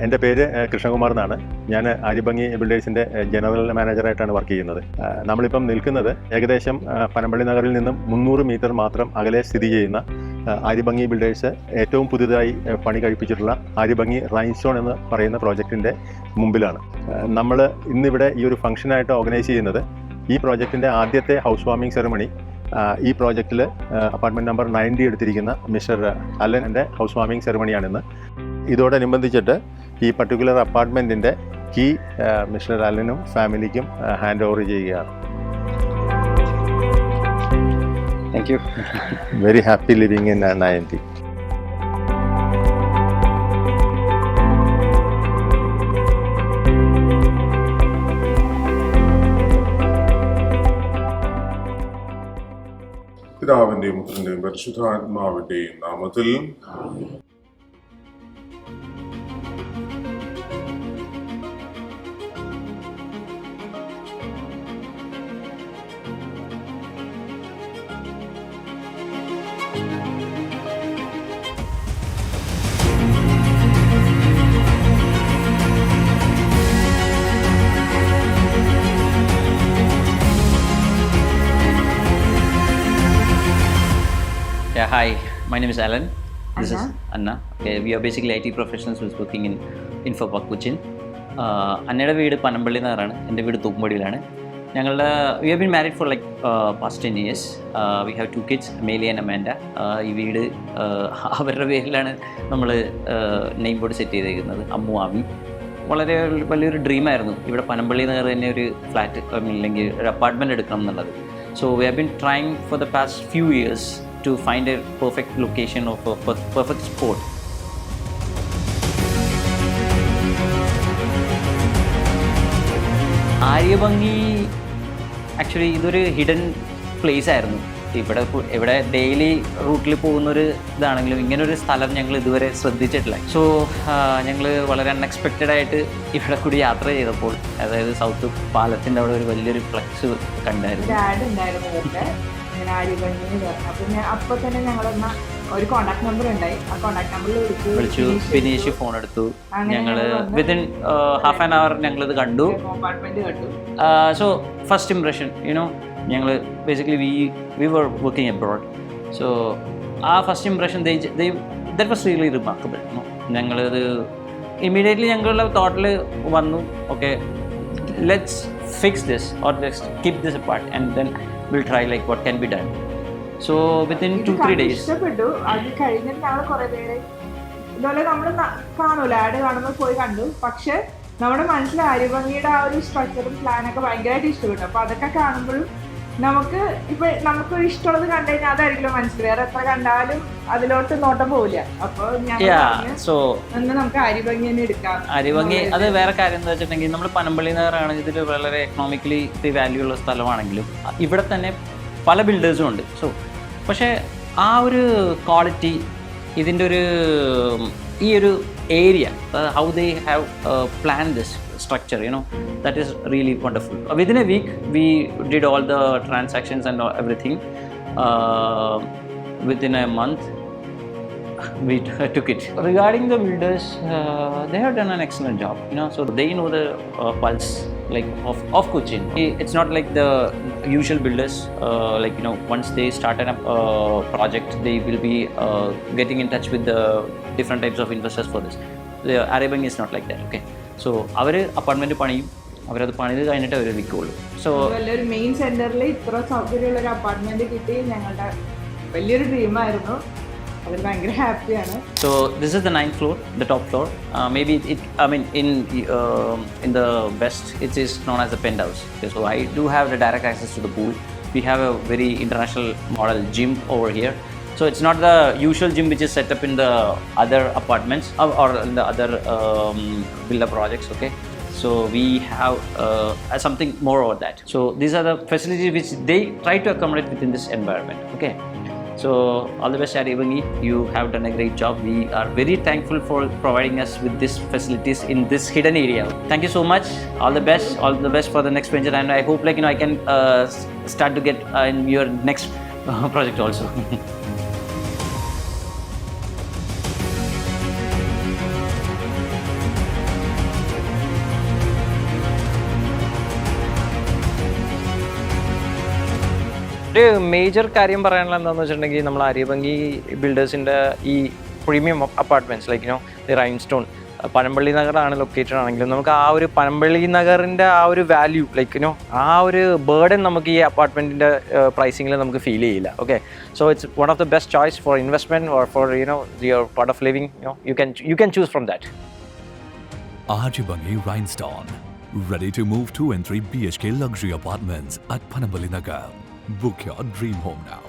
എൻ്റെ പേര് കൃഷ്ണകുമാർ എന്നാണ്. ഞാൻ ആര്യഭംഗി ബിൽഡേഴ്സിൻ്റെ ജനറൽ മാനേജറായിട്ടാണ് വർക്ക് ചെയ്യുന്നത്. നമ്മളിപ്പം നിൽക്കുന്നത് ഏകദേശം പനമ്പള്ളി നഗറിൽ നിന്നും 300 മീറ്റർ മാത്രം അകലെ സ്ഥിതി ചെയ്യുന്ന ആര്യഭംഗി ബിൽഡേഴ്സ് ഏറ്റവും പുതുതായി പണി കഴിപ്പിച്ചിട്ടുള്ള ആര്യഭംഗി റൈൻസ്റ്റോൺ എന്ന് പറയുന്ന പ്രോജക്റ്റിൻ്റെ മുമ്പിലാണ്. നമ്മൾ ഇന്നിവിടെ ഈ ഒരു ഫംഗ്ഷനായിട്ട് ഓർഗനൈസ് ചെയ്യുന്നത് ഈ പ്രോജക്റ്റിൻ്റെ ആദ്യത്തെ ഹൗസ് വാമിംഗ് സെറമണി ഈ പ്രോജക്റ്റിൽ അപ്പാർട്ട്മെൻറ്റ് നമ്പർ 90 എടുത്തിരിക്കുന്ന മിസ്റ്റർ അലൻ്റെ ഹൗസ് വാമിംഗ് സെറമണിയാണിന്ന്. ഇതോടനുബന്ധിച്ചിട്ട് ഈ പർട്ടിക്കുലർ അപ്പാർട്ട്മെൻറ്റിൻ്റെ കീ മിസ്റ്റർ അലനും ഫാമിലിക്കും ഹാൻഡ് ഓവർ ചെയ്യുകയാണ്. Thank you. Very happy living in 90. പിതാവിന്റെയും പുത്രന്റെയും പരിശുദ്ധാത്മാവിന്റെയും നാമത്തിൽ Yeah, hi. My name is Alan. This is Anna. Okay, we are basically IT professionals who's working in Infopark Cochin. അന്നയുടെ വീട് പനമ്പള്ളി നഗറാണ്, എൻ്റെ വീട് തൂക്കുംപടിയിലാണ്. We have been married for like past 10 years. We have 2 kids, Amelia and Amanda. ഈ വീട് അവരുടെ പേരിലാണ് നമ്മൾ name board set ചെയ്തേക്കുന്നത്, അമ്മു ആമി. വളരെ വലിയൊരു ഡ്രീമായിരുന്നു ഇവിടെ പനമ്പള്ളി നഗർ തന്നെ ഒരു ഫ്ലാറ്റ് അല്ലെങ്കിൽ ഒരു അപ്പാർട്ട്മെൻറ്റ് എടുക്കണം എന്നുള്ളത്. So we have been trying for the past few years to find a perfect location of a perfect spot. ആര്യഭംഗി actually ഇതൊരു ഹിഡൻ പ്ലേസ് ആയിരുന്നു. ഇവിടെ ഡെയിലി റൂട്ടിൽ പോകുന്നൊരു ഇതാണെങ്കിലും ഇങ്ങനൊരു സ്ഥലം ഞങ്ങൾ ഇതുവരെ ശ്രദ്ധിച്ചിട്ടില്ല. സോ ഞങ്ങൾ വളരെ അൺഎക്സ്പെക്റ്റഡ് ആയിട്ട് ഇവിടെ കൂടി യാത്ര ചെയ്തപ്പോൾ, അതായത് സൗത്ത് പാലത്തിൻ്റെ അവിടെ ഒരു വലിയൊരു ഫ്ലക്സ് കണ്ടായിരുന്നു. പിന്നെ അപ്പൊ തന്നെ ഞങ്ങളൊന്ന് ഒരു കോണ്ടാക്ട് നമ്പർ ഉണ്ടായി. ആ കോണ്ടാക്ട് നമ്പറിൽ വിളിച്ചു, ബിനീഷ് ഫോൺ എടുത്തു. ഞങ്ങൾ വിത്തിൻ ഹാഫ് ആൻ അവർ ഞങ്ങളിത് കണ്ടു. സോ ഫസ്റ്റ് ഇംപ്രഷൻ ഞങ്ങൾ basically we were working abroad. So ആ first impression that was really remarkable. ഞങ്ങളത് ഇമ്മീഡിയറ്റ്ലി ഞങ്ങളുടെ തോട്ടിൽ വന്നു, okay let's fix this or just keep this apart and then we'll try like what can be done. So within 2-3 days ഇഷ്ടപ്പെട്ടു. അത് കഴിഞ്ഞിട്ട് ഞങ്ങൾ കുറേ പേര് ഇതുപോലെ നമ്മൾ കാണൂല, ആഡ് കാണുമ്പോൾ പോയി കണ്ടു. പക്ഷെ നമ്മുടെ മനസ്സിൽ ആര്യഭംഗിയുടെ ആ ഒരു സ്ട്രക്ചറും പ്ലാനൊക്കെ ഭയങ്കരമായിട്ട് ഇഷ്ടപ്പെട്ടു. അപ്പോൾ അതൊക്കെ കാണുമ്പോഴും നമുക്കൊരു ഇഷ്ടമുള്ളത് കണ്ടു കഴിഞ്ഞാൽ അതായിരിക്കും മനസ്സിൽ, വേറെ എത്ര കണ്ടാലും അതിലോട്ട് നോട്ടം പോവില്ല. അപ്പോൾ നമുക്ക് ആര്യഭംഗി തന്നെ എടുക്കാം. ആര്യഭംഗി അത് വേറെ കാര്യം എന്താ വെച്ചിട്ടുണ്ടെങ്കിൽ നമ്മൾ പനമ്പള്ളി നഗറാണ്, ഇതിൽ വളരെ എക്കണോമിക്കലി വാല്യൂ ഉള്ള സ്ഥലമാണെങ്കിലും ഇവിടെ തന്നെ പല ബിൽഡേഴ്സും ഉണ്ട്. സോ പക്ഷേ ആ ഒരു ക്വാളിറ്റി ഇതിൻ്റെ ഈ ഒരു area, how they have plan this structure, that is really wonderful. Within a week we did all the transactions and everything. Within a month we took it. Regarding the builders, they have done an excellent job, so they know the pulse like of Cochin. It's not like the usual builders, like once they start a project they will be getting in touch with the different types of investors for this. The Aryabhangi is not like that, okay. So അവർ apartment പണിയും, അവരത് പണിത് കഴിഞ്ഞിട്ട് അവർ വിൽക്കുള്ളൂ. So വലിയൊരു main സെൻറ്ററിൽ ഇത്ര സൗകര്യമുള്ളൊരു apartment കിട്ടി ഞങ്ങളുടെ വലിയൊരു ഡ്രീമായിരുന്നു. അതിൽ ഭയങ്കര ഹാപ്പിയാണ്. So this is the 9th floor, the top floor. Maybe in the west it is known as the penthouse. Okay, so I do have the direct access to the pool. We have a very international model gym over here. So it's not the usual gym which is set up in the other apartments or in the other villa projects, okay. So we have something more over that. So these are the facilities which they try to accommodate within this environment, okay. So all the best, Aryabhangi. You have done a great job. We are very thankful for providing us with these facilities in this hidden area. Thank you so much. All the best for the next venture, and I hope I can start to get in your next project also. ഒരു major കാര്യം പറയാനുള്ള എന്താണെന്ന് വെച്ചിട്ടുണ്ടെങ്കിൽ നമ്മൾ ആര്യഭംഗി ബിൽഡേഴ്സിൻ്റെ ഈ premium apartments like you know the Rhinestone Panampilly നഗറാണ് located ആണെങ്കിലും നമുക്ക് ആ ഒരു പനമ്പള്ളി നഗറിൻ്റെ ആ ഒരു വാല്യൂ ലൈക്ക് യുനോ ആ ഒരു ബേർഡൻ നമുക്ക് ഈ അപ്പാർട്ട്മെൻറ്റിൻ്റെ പ്രൈസിങ്ങിൽ നമുക്ക് ഫീൽ ചെയ്യില്ല. Okay, so it's one of the best choice for investment or for your part of living. You can choose from that. Aryabhangi Rhinestone, ready to move 2 and 3 BHK luxury apartments at Panambali Nagar. Book your dream home now.